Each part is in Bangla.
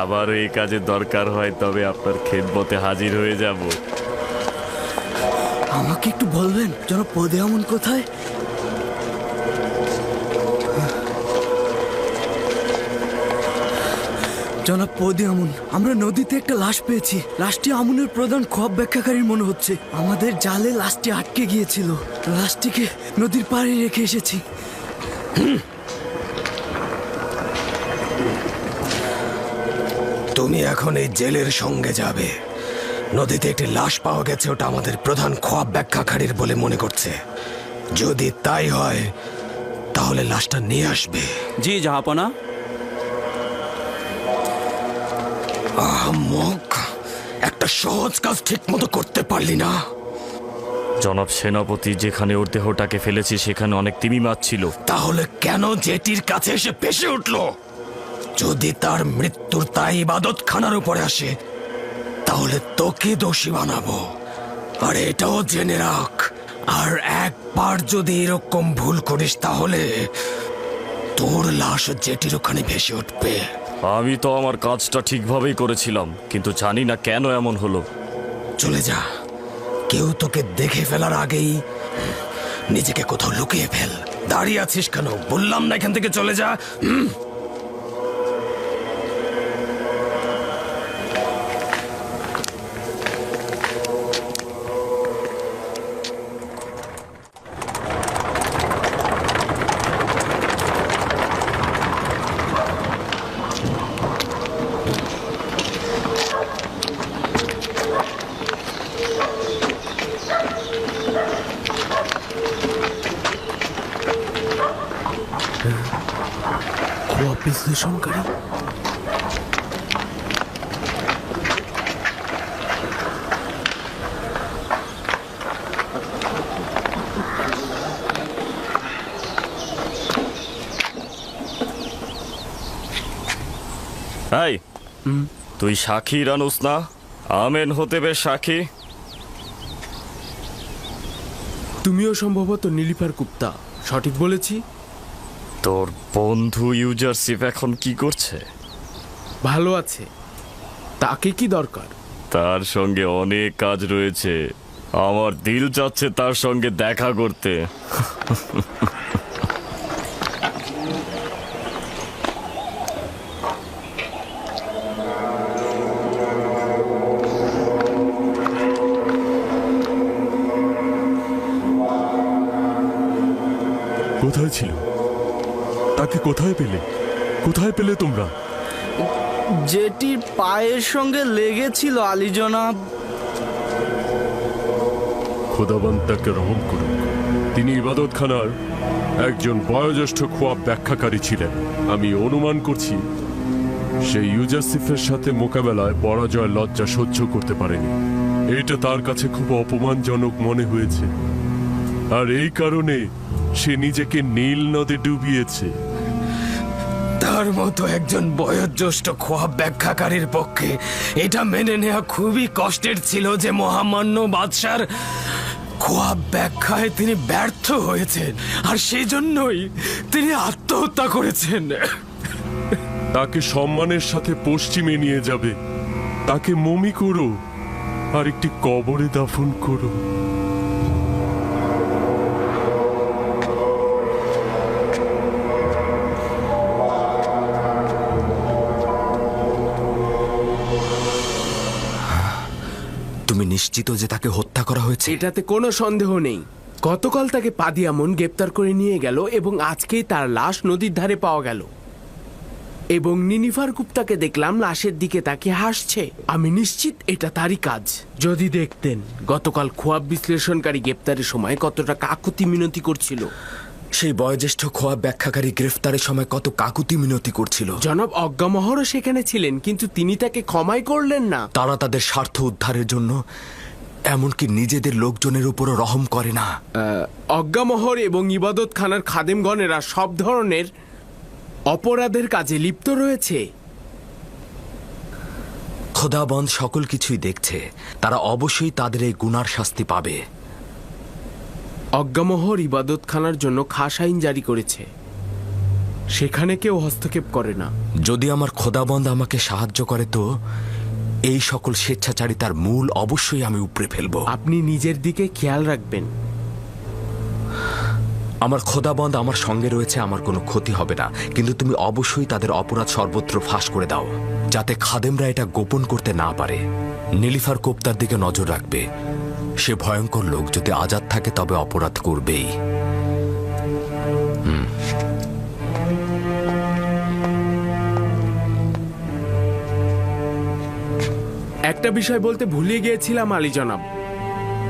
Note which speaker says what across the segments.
Speaker 1: আবারও এই কাজে দরকার হয় তবে আপনার খেদমতে হাজির হয়ে যাব।
Speaker 2: আমাকে একটু বলবেন জনাব পদিয়ামন কোথায়? জনাব পদিয়ামন, আমরা নদীতে একটা লাশ পেয়েছি। লাশটি আমুনের প্রধান খোয়াব ব্যাখ্যাকারীর মনে হচ্ছে। আমাদের জালে লাশটি আটকে গিয়েছিল। লাশটিকে নদীর পাড়ে রেখে এসেছি।
Speaker 3: তুমি এখন এই জেলের সঙ্গে যাবে। নদীতে একটি লাশ পাওয়া গেছে, ওটা আমাদের প্রধান খোয়াব ব্যাখ্যাকারীর বলে মনে করছে। যদি তাই হয় তাহলে লাশটা নিয়ে আসবে।
Speaker 4: জি জাহাপনা।
Speaker 3: আহমক, একটা সহজ কাজ ঠিক মতো করতে পারলি না।
Speaker 1: জনাব সেনাপতি, যেখানে ওর দেহটাকে ফেলেছি সেখানে অনেক তিমি মাছ ছিল।
Speaker 3: তাহলে কেন জেটির কাছে এসে ভেসে উঠল? যদি তার মৃত্যুর তাই ইবাদত খানার উপরে আসে তাহলে তোকে দোষী বানাবো। আর এটাও জেনে রাখ, আর একবার যদি এরকম ভুল করিস তাহলে তোর লাশ জেটির ওখানে ভেসে উঠবে।
Speaker 1: আমি তো আমার কাজটা ঠিকভাবেই করেছিলাম, কিন্তু জানি না কেন এমন হলো।
Speaker 3: চলে যা, কেউ তোকে দেখে ফেলার আগেই নিজেকে কোথাও লুকিয়ে ফেল। দাঁড়িয়ে আছিস কেন? বললাম না এখান থেকে চলে যা।
Speaker 2: খোয়াব বিশ্লেষণকারী।
Speaker 1: এই, তুই সাক্ষী রানুস না? আমেন হতে বেশ সাক্ষী।
Speaker 5: তুমিও সম্ভবত নীলিফার গুপ্তা, সঠিক বলেছি?
Speaker 1: তোর বন্ধু ইউজারশিপ এখন কি করছে?
Speaker 5: ভালো আছে। তাকে কি দরকার?
Speaker 1: তার সঙ্গে অনেক কাজ রয়েছে। আমার দিল চাচ্ছে তার সঙ্গে দেখা করতে।
Speaker 6: কোথায় ছিল? তাকে কোথায় পেলে? কোথায় পেলে তোমরা?
Speaker 2: যেটির পায়ের সঙ্গে লেগেছিল আলী জনাব।
Speaker 6: খোদাবন্ত তাকে রহম করুন। তিনি ইবাদতখানার একজন বয়োজ্যেষ্ঠ খোয়াব ব্যাখ্যাকারী ছিলেন। আমি অনুমান করছি সেই ইউজাসিফের সাথে মোকাবেলায় পরাজয় লজ্জা সহ্য করতে পারেনি। এটা তার কাছে খুব অপমানজনক মনে হয়েছে, আর এই কারণে সে নিজেকে নীল নদে ডুবিয়েছে।
Speaker 3: তার মতো একজন বয়োজ্যেষ্ঠ খোয়াব ব্যাখ্যাকারীর পক্ষে এটা মেনে নেওয়া খুবই কষ্টের ছিল যে মহামান্য বাদশার খোয়াব ব্যাখ্যায় তিনি ব্যর্থ হয়েছেন, আর সেই জন্যই তিনি আত্মহত্যা করেছেন।
Speaker 6: তাকে সম্মানের সাথে পশ্চিমে নিয়ে যাবে, তাকে মমি করো আর একটি কবরে দাফন করো।
Speaker 3: তুমি নিশ্চিত যে তাকে হত্যা করা হয়েছে?
Speaker 5: এটাতে কোনো সন্দেহ নেই। গতকাল তাকে পাদিয়ামন গ্রেপ্তার করে নিয়ে গেল এবং আজকেই তার লাশ নদীর ধারে পাওয়া গেল। এবং নিনিফার গুপ্তাকে দেখলাম লাশের দিকে তাকে হাসছে। আমি নিশ্চিত এটা তারই কাজ। যদি দেখতেন গতকাল খোয়াব বিশ্লেষণকারী গ্রেপ্তারের সময় কতটা কাকুতি মিনতি করছিল।
Speaker 3: সেই বয়োজ্যেষ্ঠ খোয়াব ব্যাখ্যাকারী গ্রেফতারের সময় কত কাকুতি মিনতি করছিল।
Speaker 5: জনাব অজ্ঞামহরও সেখানে ছিলেন, কিন্তু তিনি তাকে ক্ষমাই করলেন না।
Speaker 3: তারা তাদের স্বার্থ উদ্ধারের জন্য এমনকি নিজেদের লোকজনের উপরও রহম করে না।
Speaker 5: অজ্ঞামহর এবং ইবাদত খানার খাদেমগণেরা সব ধরনের অপরাধের কাজে লিপ্ত রয়েছে।
Speaker 3: খোদাবন্দ সকল কিছুই দেখছে, তারা অবশ্যই তাদের এই গুনার শাস্তি পাবে।
Speaker 5: অজ্ঞামহর ইবাদত খানার জন্য খাস আইন জারি করেছে। সেখানে কেউ হস্তক্ষেপ করে না।
Speaker 3: যদি আমার খোদাবন্দ আমাকে সাহায্য করে তো এই সকল স্বেচ্ছাচারিতার মূল অবশ্যই আমি উপড়ে ফেলবো।
Speaker 5: আপনি নিজের দিকে খেয়াল রাখবেন।
Speaker 3: আমার খোদাবন্দ আমার সঙ্গে রয়েছে, আমার কোনো ক্ষতি হবে না, কিন্তু তুমি অবশ্যই তাদের অপরাধ সর্বত্র ফাঁস করে দাও, যাতে খাদেমরা এটা গোপন করতে না পারে। নীলিফার কোপ্তার দিকে নজর রাখবে। সে ভয়ঙ্কর লোক, যদি আজাদ থাকে তবে অপরাধ করবেই।
Speaker 5: একটা বিষয় বলতে ভুলে গিয়েছিলাম আলী জনাব।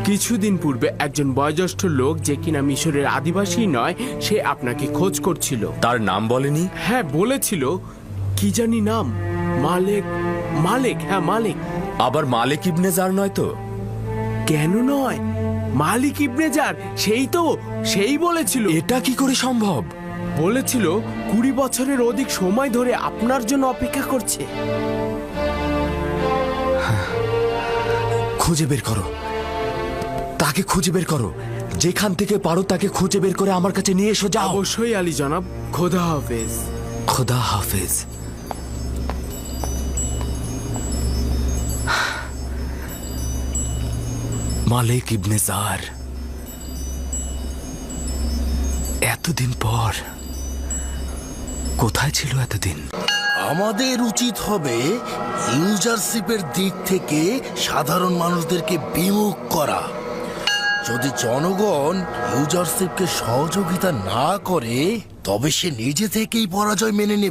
Speaker 5: কিছুদিন পূর্বে একজন বয়োজ্যেষ্ঠ লোক, যে কিনা মিশরের আদিবাসী নয়, সে আপনাকে খোঁজ করছিল।
Speaker 3: তার নাম বলেনি?
Speaker 5: হ্যাঁ বলেছিল, কি জানি নাম, মালেক। মালেক, হ্যাঁ মালেক।
Speaker 3: আবার মালিক ইবনে জার নয় তো?
Speaker 5: কেন নয়, মালিক ইবনে জার, সেই বলেছিল।
Speaker 3: এটা কি করে সম্ভব?
Speaker 5: বলেছিল 20 বছরের অধিক সময় ধরে আপনার জন্য অপেক্ষা করছে।
Speaker 3: খুঁজে বের করো, তাকে খুঁজে বের করো। যেখান থেকে পারো তাকে খুঁজে বের করে আমার কাছে নিয়ে এসো। যাও।
Speaker 5: অবশ্যই আলী জনাব। খোদা হাফেজ।
Speaker 3: খোদা হাফেজ। মালিক ইবনে জার, এতদিন পর কোথায় ছিল এতদিন?
Speaker 4: আমাদের উচিত হবে ইউজারশিপের দিক থেকে সাধারণ মানুষদেরকে বিমুখ করা। যদি জনগণ ইউজারশিপকে সহযোগিতা না করে তবে সে নিজে থেকেই পরাজয় মেনে নেবে।